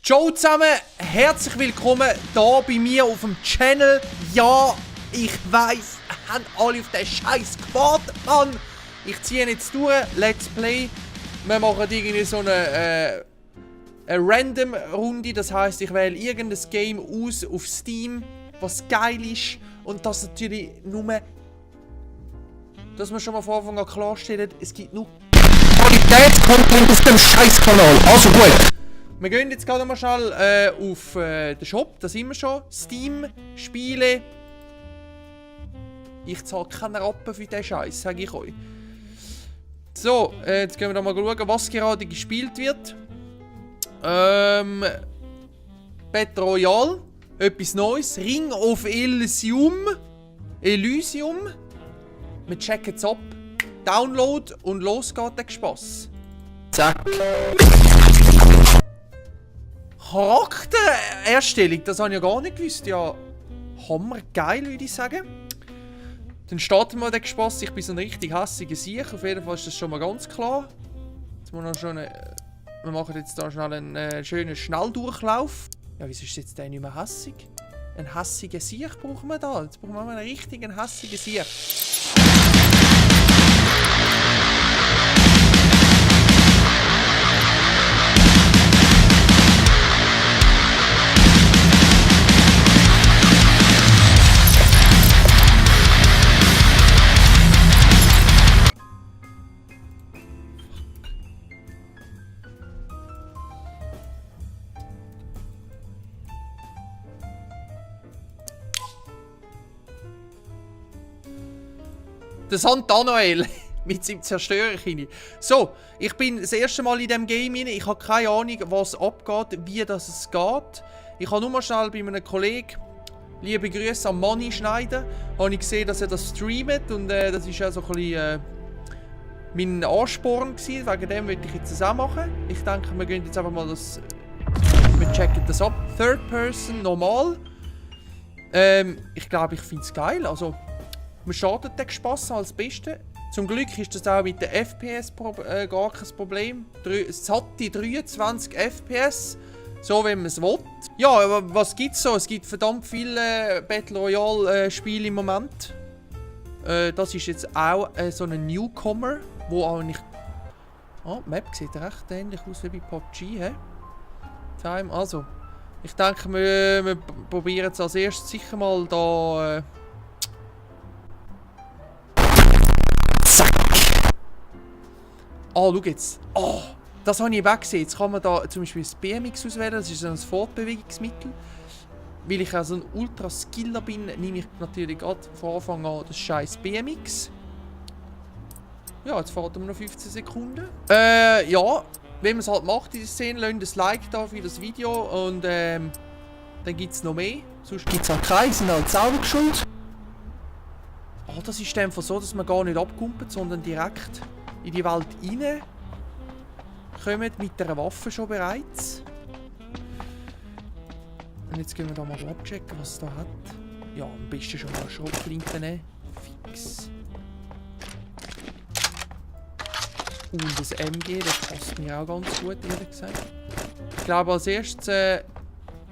Ciao zusammen, herzlich willkommen hier bei mir auf dem Channel. Ja, ich weiss, haben alle auf den Scheiß gewartet, Mann. Ich ziehe jetzt durch, Let's Play. Wir machen irgendwie so eine Random-Runde, das heisst, ich wähle irgendein Game aus auf Steam, was geil ist. Und das natürlich nur, dass wir schon mal von Anfang an klarstellen, es gibt nur Qualitätscontent auf dem Scheiß-Kanal. Also gut. Wir gehen jetzt gerade mal schnell auf den Shop, da sind wir schon. Steam, Spiele. Ich zahle keinen Rappen für diesen Scheiß, sage ich euch. So, jetzt gehen wir da mal schauen, was gerade gespielt wird. Battle Royale, etwas Neues. Ring of Elysium. Wir checken es ab. Download und los geht der Spaß. Zack. Charaktererstellung, das habe ich ja gar nicht gewusst. Ja, hammergeil, würde ich sagen. Dann starten wir den Spaß. Ich bin so ein richtig hässiger Sieg. Auf jeden Fall ist das schon mal ganz klar. Jetzt muss noch schon wir machen jetzt da schnell einen schönen Schnelldurchlauf. Ja, wieso ist jetzt der nicht mehr hässig? Einen hässigen Sieg brauchen wir da. Jetzt brauchen wir mal einen richtigen hässigen Sieg. Der Sant'Anoel mit seinem Zerstörerkini. So, ich bin das erste Mal in diesem Game rein. Ich habe keine Ahnung, was abgeht, wie das es geht. Ich habe nur mal schnell bei einem Kollegen, liebe Grüße an Manni Schneider, habe ich gesehen, dass er das streamt. Und das war ja so ein bisschen mein Ansporn gewesen. Wegen dem wollte ich jetzt das auch machen. Ich denke, wir gehen jetzt einfach mal das... Wir checken das ab. Third Person, normal. Ich glaube, ich finde es geil. Also... Wir starten den Spass als Beste. Zum Glück ist das auch mit den FPS gar kein Problem. Es hat die 23 FPS, so wie man es will. Ja, aber was gibt es so? Es gibt verdammt viele Battle Royale Spiele im Moment. Das ist jetzt auch so ein Newcomer, wo auch nicht... Oh, die Map sieht recht ähnlich aus wie bei PUBG, hä? Time, also. Ich denke, wir probieren es als erstes sicher mal da... Oh, schau jetzt. Oh, das habe ich weggesehen. Jetzt kann man da zum Beispiel das BMX auswählen. Das ist so ein Fortbewegungsmittel. Weil ich also ein Ultra-Skiller bin, nehme ich natürlich gerade von Anfang an das scheiß BMX. Ja, jetzt fährt er noch 15 Sekunden. Ja, wenn man es halt macht in der Szene, lasst ein Like da für das Video. Und dann gibt es noch mehr. Sonst gibt es auch keine, sind halt selber schuld. Oh, das ist einfach so, dass man gar nicht abkumpelt, sondern direkt in die Welt rein kommen mit einer Waffe schon bereits. Und jetzt gehen wir da mal abchecken, was es da hat. Ja, am besten schon mal eine Schrotflinte nehmen. Fix. Und das MG, das passt mir auch ganz gut, ehrlich gesagt. Ich glaube, als erstes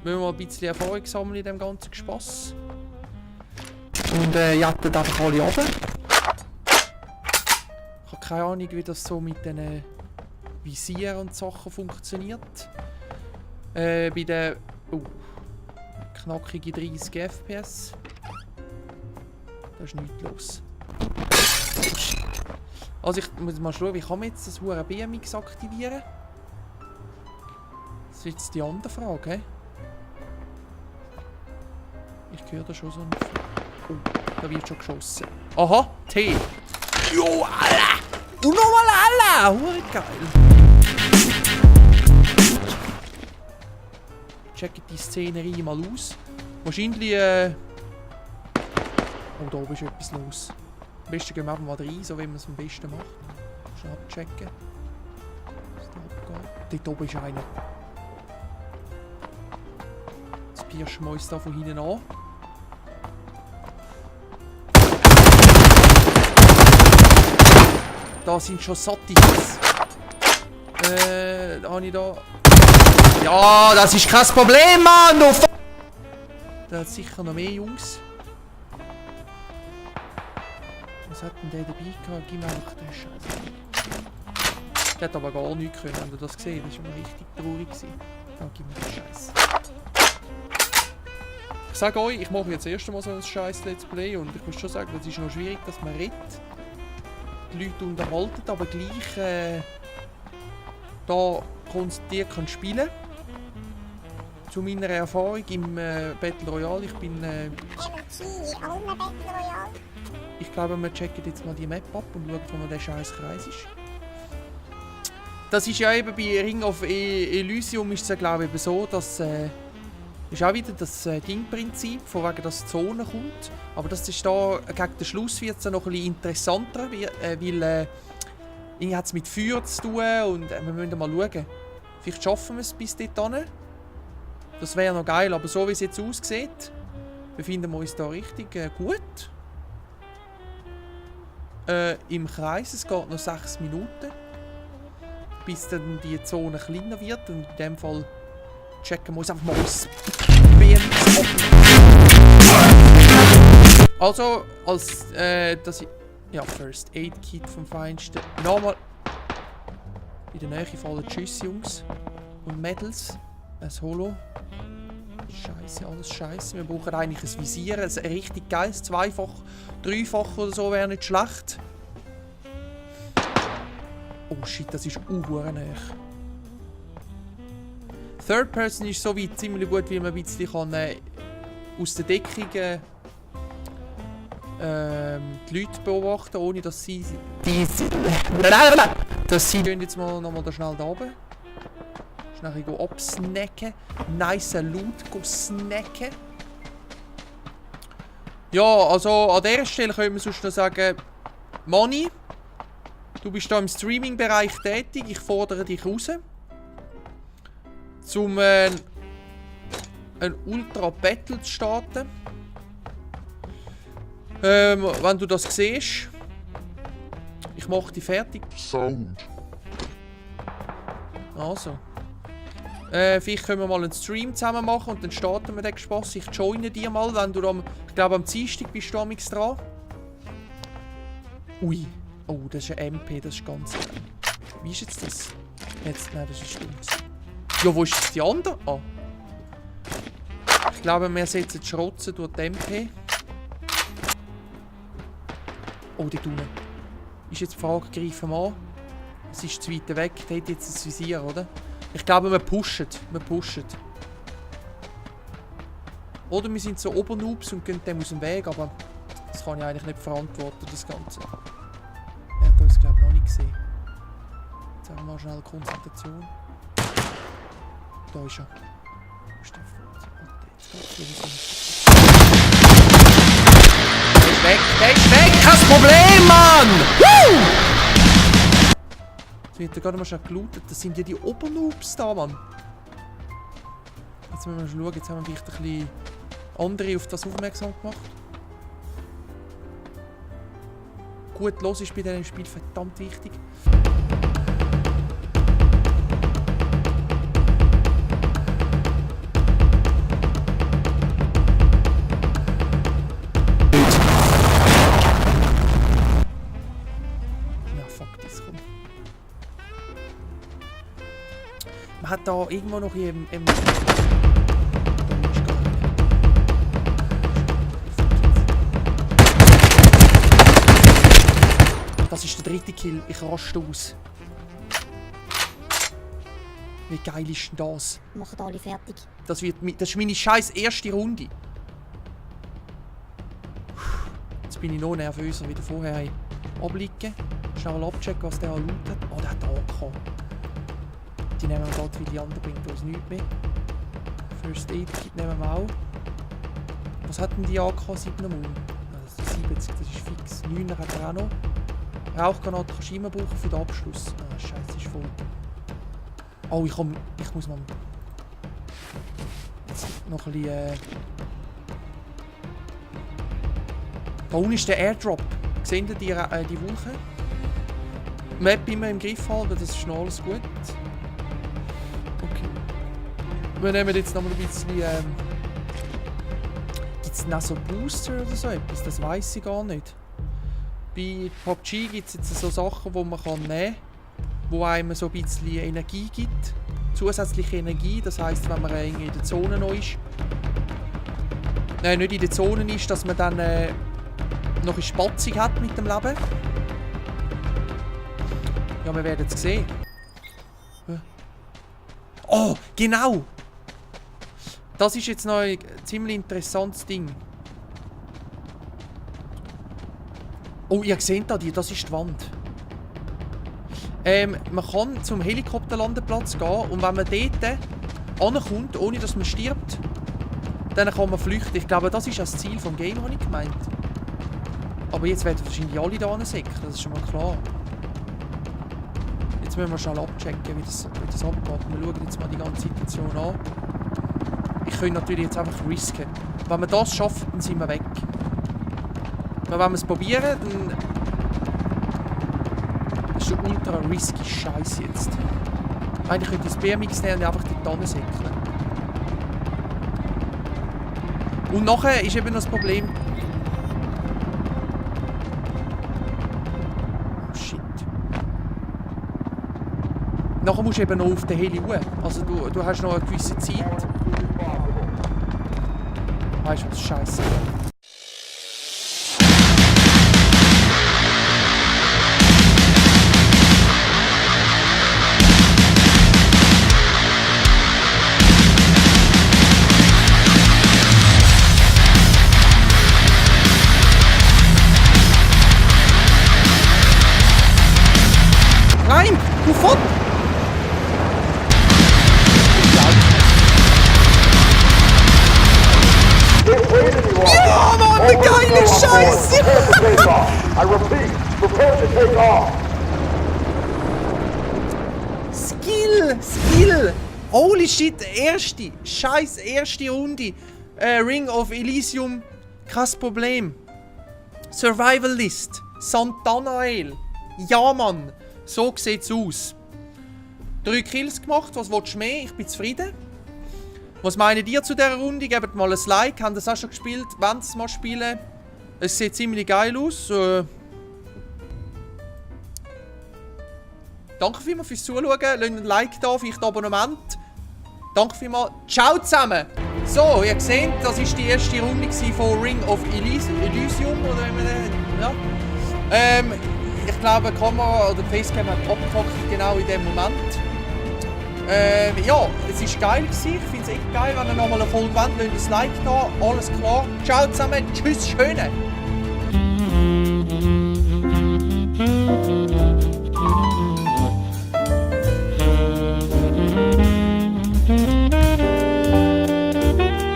müssen wir mal ein bisschen Erfahrung sammeln in dem ganzen Spass. Und jatten einfach alle runter. Ich habe keine Ahnung, wie das so mit den Visieren und Sachen funktioniert. Bei den knackigen 30 FPS. Da ist nichts los. Also ich muss mal schauen, wie kann man jetzt das hure BMX aktivieren? Das ist jetzt die andere Frage, he? Ich höre da schon so einen... Oh, da wird schon geschossen. Aha, T. Jo, Alter! Und nochmal Alter! Hure geil! Checkt die Szenerie mal aus. Wahrscheinlich, oh, da oben ist etwas los. Am besten gehen wir einfach mal rein, so wie man es am besten macht. Schnell abchecken. Was da abgeht. Dort oben ist einer. Jetzt pirschen wir uns da von hinten an. Da sind schon satte Hits. Da habe ich da... Ja, das ist kein Problem, Mann! Du da hat sicher noch mehr Jungs. Was hat denn der dabei gehabt? Gib mir einfach den Scheiß. Der hat aber gar nichts können, wenn du das gesehen hast. Das war schon richtig traurig. Da gib mir den Scheiß. Ich sage euch, ich mache jetzt das erste Mal so ein scheiß Let's Play und ich muss schon sagen, es ist noch schwierig, dass man redet. Die Leute unterhalten, aber gleich da konzentriert kann spielen. Zu meiner Erfahrung im Battle Royale, ich bin... ich glaube, wir checken jetzt mal die Map ab und schauen, wo der scheiß Kreis ist. Das ist ja eben bei Ring of Elysium ist es ja, glaube ich, eben so, dass... ist auch wieder das Ding-Prinzip, von wegen, dass die Zone kommt. Aber das ist da, gegen den Schluss wird es noch ein bisschen interessanter, weil irgendwie hat es mit Feuer zu tun und wir müssen mal schauen. Vielleicht schaffen wir es bis dorthin. Das wäre noch geil, aber so wie es jetzt aussieht, befinden wir uns da richtig gut. Im Kreis, es geht noch 6 Minuten, bis dann die Zone kleiner wird und in dem Fall checken wir uns einfach mal aus. Also, als das ja, First Aid Kit vom Feinsten. Nochmal in der Nähe fallen Tschüss, Jungs. Und Medals. Ein Holo. Scheiße, alles scheiße. Wir brauchen eigentlich ein Visier, ein richtig geiles, 2-fach, 3-fach oder so wäre nicht schlecht. Oh shit, das ist nah. Third Person ist so weit ziemlich gut, wie man ein bisschen kann, aus der Deckung die Leute beobachten, ohne dass sie... Wir gehen jetzt mal nochmal da schnell da oben. Schnell absnacken. Nice Loot snacken. Ja, also an dieser Stelle können wir sonst noch sagen, Moni, du bist da im Streaming-Bereich tätig, ich fordere dich raus. Um ein Ultra-Battle zu starten. Wenn du das siehst, ich mache dich fertig. Sound. Also. Vielleicht können wir mal einen Stream zusammen machen und dann starten wir den Spaß. Ich joine dir mal, wenn du ich glaube am Dienstag bist du amix dran. Ui. Oh, das ist ein MP, das ist ganz... Wie ist jetzt das? Nein, das ist stimmt. Ja, wo ist jetzt die andere? Ah. Ich glaube, wir setzen die Schrotzen durch die MP. Oh, die unten. Ist jetzt die Frage, greifen wir an? Es ist zu weit weg, der hat jetzt ein Visier, oder? Ich glaube, wir pushen. Oder wir sind so Obernoobs und gehen dem aus dem Weg, aber das kann ich eigentlich nicht verantworten, das Ganze. Er hat uns, glaube ich, noch nicht gesehen. Jetzt haben wir mal schnell Konzentration. Da ist er. Wo ist der Der ist weg! Kein Problem, Mann! Woo! Jetzt wird er gerade mal schon gelootet. Das sind ja die Obernoobs da, Mann. Jetzt müssen wir schauen. Jetzt haben wir vielleicht ein bisschen andere auf das aufmerksam gemacht. Gut los ist bei diesem Spiel verdammt wichtig. Man hat da irgendwo noch im Das ist der 3. Kill. Ich raste aus. Wie geil ist denn das? Machen alle fertig. Das ist meine scheiß erste Runde. Jetzt bin ich noch nervöser wie vorher. Abliegen. Schnell abchecken, was der an Loot hat. Oh, der hat AK. Die nehmen wir gerade, wie die anderen bringt uns nichts mehr. First Aid Kit nehmen wir auch. Was hat denn die AK? 7er Mund? Das ist 70, das ist fix. 9er hat er auch noch. Rauchgranate kannst du immer brauchen für den Abschluss. Ah, scheiße, ist voll. Oh, ich muss mal... Jetzt noch ein bisschen... Da unten ist der Airdrop. Seht ihr die Wolke? Map immer im Griff halten, das ist schon alles gut. Okay. Wir nehmen jetzt noch mal ein bisschen... Gibt es noch so Booster oder so etwas? Das weiß ich gar nicht. Bei PUBG gibt es jetzt so Sachen, die man nehmen kann, die einem so ein bisschen Energie gibt. Zusätzliche Energie, das heisst, wenn man in der Zone noch ist. Nicht in der Zone ist, dass man dann noch eine Spatzung hat mit dem Leben. Ja, wir werden es sehen. Oh, genau! Das ist jetzt noch ein ziemlich interessantes Ding. Oh, ihr seht da das ist die Wand. Man kann zum Helikopterlandeplatz gehen und wenn man dort ankommt, ohne dass man stirbt, dann kann man flüchten. Ich glaube, das ist das Ziel des Game, habe ich gemeint. Aber jetzt werden wahrscheinlich alle da hinsäckeln, das ist schon mal klar. Jetzt müssen wir schnell abchecken, wie das abgeht. Wir schauen jetzt mal die ganze Situation an. Ich könnte natürlich jetzt einfach risken. Wenn wir das schaffen, dann sind wir weg. Aber wenn wir es probieren, dann... Das ist ein ultra risky Scheiß jetzt. Eigentlich könnte ich das BMX nehmen und einfach dort hinsäckeln. Und nachher ist eben das Problem... Oh shit. Nachher musst du eben noch auf den Heli hoch. Also du hast noch eine gewisse Zeit. Weißt du, was Scheiße ist? Nein! Du fort! Ja, Mann, eine geile Scheiße! Skill! Holy shit, erste Runde. Ring of Elysium, kein Problem. Survival List, Sant'Anael. Ja, Mann, so sieht's aus. 3 Kills gemacht, was willst du mehr? Ich bin zufrieden. Was meint ihr zu dieser Runde? Gebt mal ein Like. Habt ihr das auch schon gespielt? Wollt ihr es mal spielen? Es sieht ziemlich geil aus. Danke vielmals fürs Zuschauen. Lasst ein Like da, vielleicht ein Abonnement. Danke vielmals. Ciao zusammen! So, ihr seht, das war die erste Runde von Ring of Elysium. Oder wie man ja. Ich glaube, die Kamera oder die Facecam hat abgepackt, genau in dem Moment. Ja, es war geil gewesen. Ich finde es echt geil, wenn ihr nochmal eine Folge wollt. Lasst ein Like da. Alles klar. Ciao zusammen. Tschüss, Schöne.